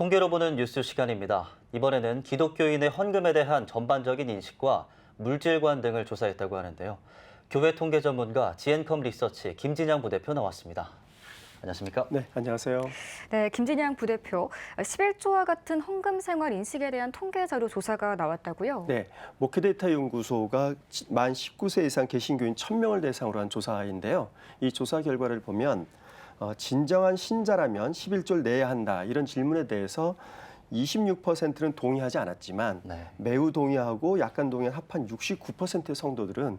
통계로 보는 뉴스 시간입니다. 이번에는 기독교인의 헌금에 대한 전반적인 인식과 물질관 등을 조사했다고 하는데요. 교회 통계 전문가 지앤컴 리서치 김진양 부대표 나왔습니다. 안녕하십니까? 네, 안녕하세요. 네, 김진양 부대표. 11조와 같은 헌금 생활 인식에 대한 통계 자료 조사가 나왔다고요? 네, 목회데이터 연구소가 만 19세 이상 개신교인 1,000명을 대상으로 한 조사인데요. 이 조사 결과를 보면 진정한 신자라면 11조를 내야 한다 이런 질문에 대해서 26%는 동의하지 않았지만 매우 동의하고 약간 동의한 합한 69%의 성도들은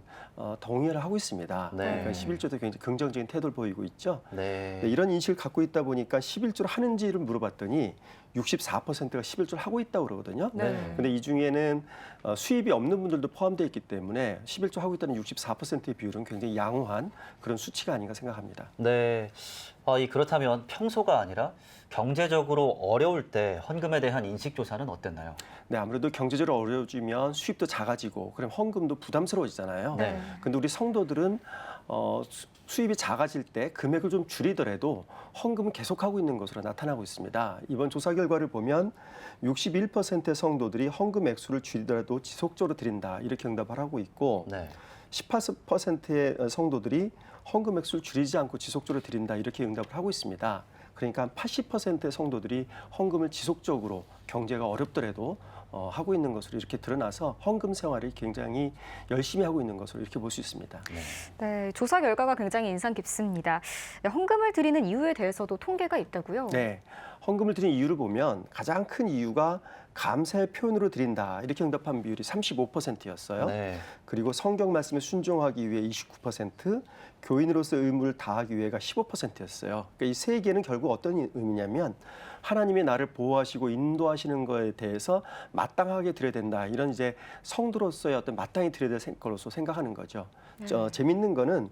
동의를 하고 있습니다. 그러니까 11조에 굉장히 긍정적인 태도를 보이고 있죠. 네, 이런 인식을 갖고 있다 보니까 11조를 하는지를 물어봤더니 64%가 11조를 하고 있다고 그러거든요. 근데 이 중에는 수입이 없는 분들도 포함되어 있기 때문에 11조 하고 있다는 64%의 비율은 굉장히 양호한 그런 수치가 아닌가 생각합니다. 네, 그렇다면 평소가 아니라 경제적으로 어려울 때 헌금에 대한 인식 조사는 어땠나요? 네, 아무래도 경제적으로 어려워지면 수입도 작아지고 그럼 헌금도 부담스러워지잖아요. 근데 우리 성도들은 수입이 작아질 때 금액을 좀 줄이더라도 헌금은 계속하고 있는 것으로 나타나고 있습니다. 이번 조사 결과를 보면 61%의 성도들이 헌금 액수를 줄이더라도 지속적으로 드린다 이렇게 응답을 하고 있고 18%의 성도들이 헌금 액수를 줄이지 않고 지속적으로 드린다 이렇게 응답을 하고 있습니다. 그러니까 80%의 성도들이 헌금을 지속적으로 경제가 어렵더라도 하고 있는 것으로 이렇게 드러나서 헌금 생활을 굉장히 열심히 하고 있는 것으로 이렇게 볼 수 있습니다. 네, 조사 결과가 굉장히 인상 깊습니다. 네, 헌금을 드리는 이유에 대해서도 통계가 있다고요? 네, 헌금을 드리는 이유를 보면 가장 큰 이유가 감사의 표현으로 드린다 이렇게 응답한 비율이 35%였어요. 그리고 성경 말씀에 순종하기 위해 29%, 교인으로서 의무를 다하기 위해가 15%였어요. 그러니까 이 세 개는 결국 어떤 의미냐면 하나님이 나를 보호하시고 인도하시는 것에 대해서 마땅하게 드려야 된다. 이런 이제 성도로서의 어떤 마땅히 드려야 될 것으로 생각하는 거죠. 재밌는 거는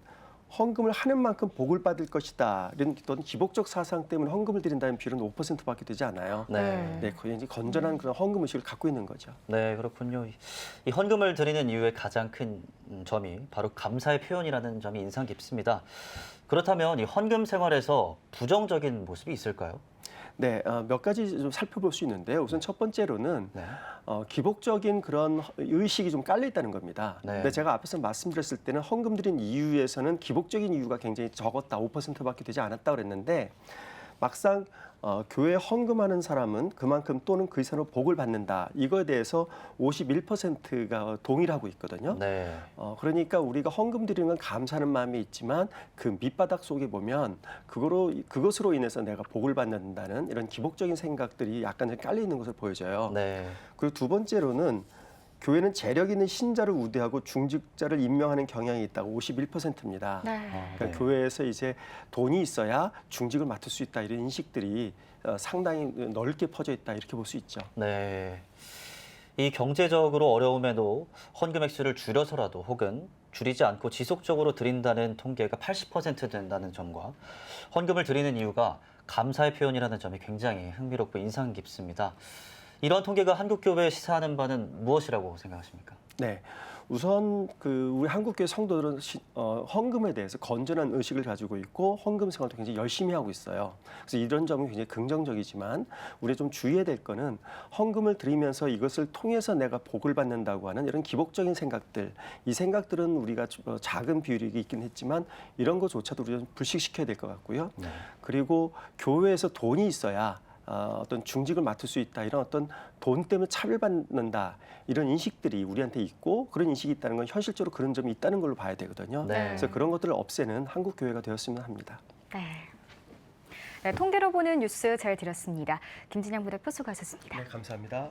헌금을 하는 만큼 복을 받을 것이다. 이런 어떤 기복적 사상 때문에 헌금을 드린다는 비율은 5%밖에 되지 않아요. 네, 거의 이제 건전한 그런 헌금 의식을 갖고 있는 거죠. 네, 그렇군요. 이 헌금을 드리는 이유의 가장 큰 점이 바로 감사의 표현이라는 점이 인상 깊습니다. 그렇다면 이 헌금 생활에서 부정적인 모습이 있을까요? 네, 몇 가지 좀 살펴볼 수 있는데요. 우선 첫 번째로는 기복적인 그런 의식이 좀 깔려 있다는 겁니다. 근데 제가 앞에서 말씀드렸을 때는 헌금 드린 이유에서는 기복적인 이유가 굉장히 적었다, 5%밖에 되지 않았다 그랬는데 막상 교회 헌금하는 사람은 그만큼 또는 그 이상으로 복을 받는다. 이거에 대해서 51%가 동의를 하고 있거든요. 그러니까 우리가 헌금 드리는 건 감사하는 마음이 있지만 그 밑바닥 속에 보면 그것으로 인해서 내가 복을 받는다는 이런 기복적인 생각들이 약간 깔려 있는 것을 보여줘요. 그리고 두 번째로는 교회는 재력 있는 신자를 우대하고 중직자를 임명하는 경향이 있다고 51%입니다. 그러니까 교회에서 이제 돈이 있어야 중직을 맡을 수 있다 이런 인식들이 상당히 넓게 퍼져 있다 이렇게 볼 수 있죠. 이 경제적으로 어려움에도 헌금 액수를 줄여서라도 혹은 줄이지 않고 지속적으로 드린다는 통계가 80% 된다는 점과 헌금을 드리는 이유가 감사의 표현이라는 점이 굉장히 흥미롭고 인상 깊습니다. 이런 통계가 한국교회에 시사하는 바는 무엇이라고 생각하십니까? 네, 우선 우리 한국교회 성도들은 헌금에 대해서 건전한 의식을 가지고 있고 헌금 생활도 굉장히 열심히 하고 있어요. 그래서 이런 점이 굉장히 긍정적이지만 우리 좀 주의해야 될 거는 헌금을 드리면서 이것을 통해서 내가 복을 받는다고 하는 이런 기복적인 생각들, 이 생각들은 우리가 작은 비율이 있긴 했지만 이런 것조차도 우리가 좀 불식시켜야 될 것 같고요. 그리고 교회에서 돈이 있어야 어떤 중직을 맡을 수 있다 이런 어떤 돈 때문에 차별받는다 이런 인식들이 우리한테 있고 그런 인식이 있다는 건 현실적으로 그런 점이 있다는 걸로 봐야 되거든요. 그래서 그런 것들을 없애는 한국 교회가 되었으면 합니다. 네, 통계로 보는 뉴스 잘 들었습니다. 김진양 부대표 수고하셨습니다. 네, 감사합니다.